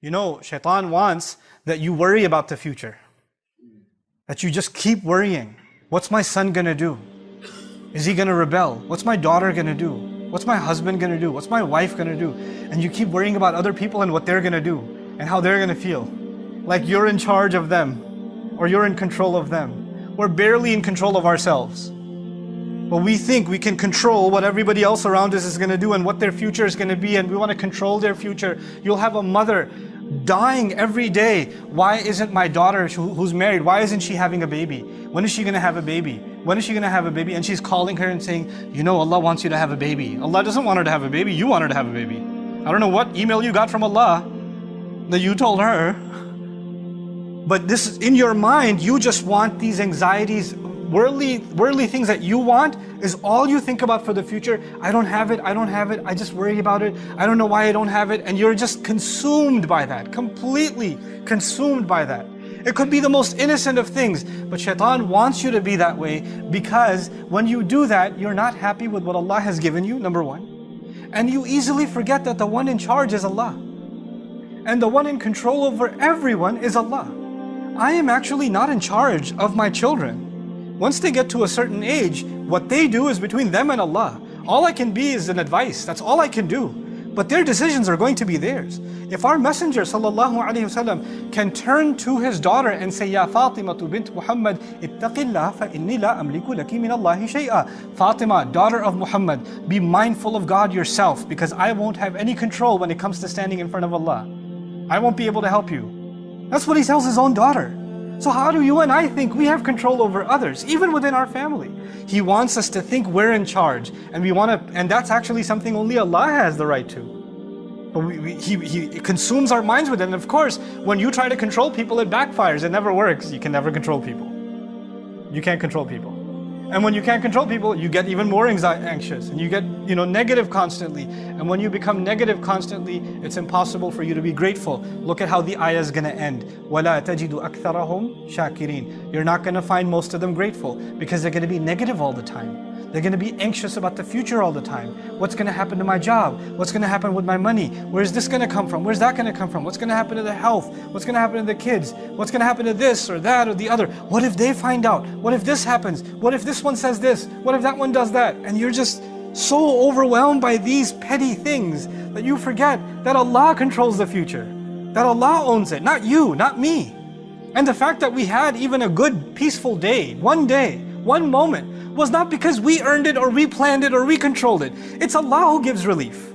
You know, shaitan wants that you worry about the future. That you just keep worrying. What's my son gonna do? Is he gonna rebel? What's my daughter gonna do? What's my husband gonna do? What's my wife gonna do? And you keep worrying about other people and what they're gonna do and how they're gonna feel. Like you're in charge of them or you're in control of them. We're barely in control of ourselves. But we think we can control what everybody else around us is gonna do and what their future is gonna be, and we wanna control their future. You'll have a mother dying every day. Why isn't my daughter who's married, why isn't she having a baby? When is she gonna have a baby? When is she gonna have a baby? And she's calling her and saying, you know, Allah wants you to have a baby. Allah doesn't want her to have a baby, you want her to have a baby. I don't know what email you got from Allah that you told her. But this is in your mind, you just want these anxieties, worldly things that you want is all you think about for the future. I don't have it, I just worry about it. I don't know why I don't have it. And you're just consumed by that, completely consumed by that. It could be the most innocent of things, but shaitan wants you to be that way, because when you do that, you're not happy with what Allah has given you, number one. And you easily forget that the one in charge is Allah. And the one in control over everyone is Allah. I am actually not in charge of my children. Once they get to a certain age, what they do is between them and Allah. All I can be is an advice. That's all I can do. But their decisions are going to be theirs. If our Messenger ﷺ can turn to his daughter and say, Ya Fatima bint Muhammad, ittaqillah fa inni la amliku laki min Allahi shay'a. Fatima, daughter of Muhammad, be mindful of God yourself, because I won't have any control when it comes to standing in front of Allah. I won't be able to help you. That's what he tells his own daughter. So how do you and I think we have control over others, even within our family? He wants us to think we're in charge, and and that's actually something only Allah has the right to. But He consumes our minds with it. And of course, when you try to control people, it backfires. It never works. You can never control people. You can't control people. And when you can't control people, you get even more anxious, and you get, negative constantly. And when you become negative constantly, it's impossible for you to be grateful. Look at how the ayah is going to end. وَلَا تَجِدُ أَكْثَرَهُمْ شَاكِرِينَ. You're not going to find most of them grateful, because they're going to be negative all the time. They're going to be anxious about the future all the time. What's going to happen to my job? What's going to happen with my money? Where's this going to come from? Where's that going to come from? What's going to happen to the health? What's going to happen to the kids? What's going to happen to this or that or the other? What if they find out? What if this happens? What if this one says this? What if that one does that? And you're just so overwhelmed by these petty things that you forget that Allah controls the future. That Allah owns it, not you, not me. And the fact that we had even a good, peaceful day, one moment, was not because we earned it or we planned it or we controlled it. It's Allah who gives relief.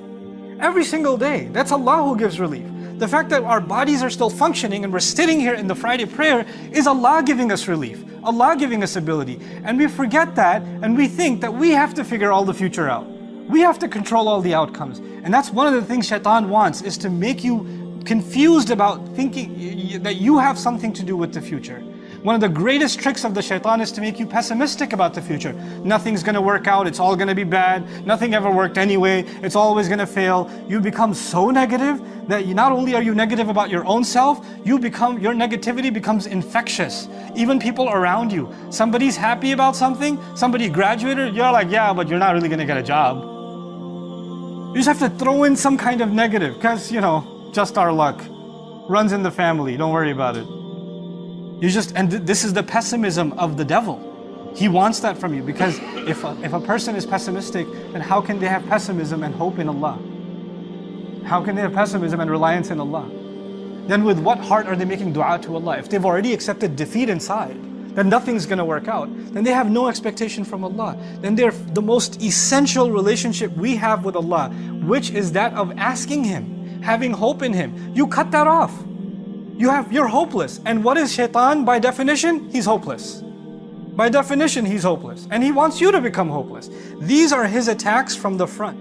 Every single day, that's Allah who gives relief. The fact that our bodies are still functioning and we're sitting here in the Friday prayer is Allah giving us relief. Allah giving us ability. And we forget that, and we think that we have to figure all the future out. We have to control all the outcomes. And that's one of the things shaitan wants, is to make you confused about thinking that you have something to do with the future. One of the greatest tricks of the shaitan is to make you pessimistic about the future. Nothing's going to work out, it's all going to be bad, nothing ever worked anyway, it's always going to fail. You become so negative that not only are you negative about your own self, your negativity becomes infectious. Even people around you. Somebody's happy about something, somebody graduated, you're like, yeah, but you're not really going to get a job. You just have to throw in some kind of negative, because, just our luck. Runs in the family, don't worry about it. And this is the pessimism of the devil. He wants that from you, because if a person is pessimistic, then how can they have pessimism and hope in Allah? How can they have pessimism and reliance in Allah? Then with what heart are they making dua to Allah? If they've already accepted defeat inside, then nothing's going to work out. Then they have no expectation from Allah. Then they're the most essential relationship we have with Allah, which is that of asking Him, having hope in Him. You cut that off. You're hopeless. And what is shaitan by definition? He's hopeless. By definition, he's hopeless. And he wants you to become hopeless. These are his attacks from the front.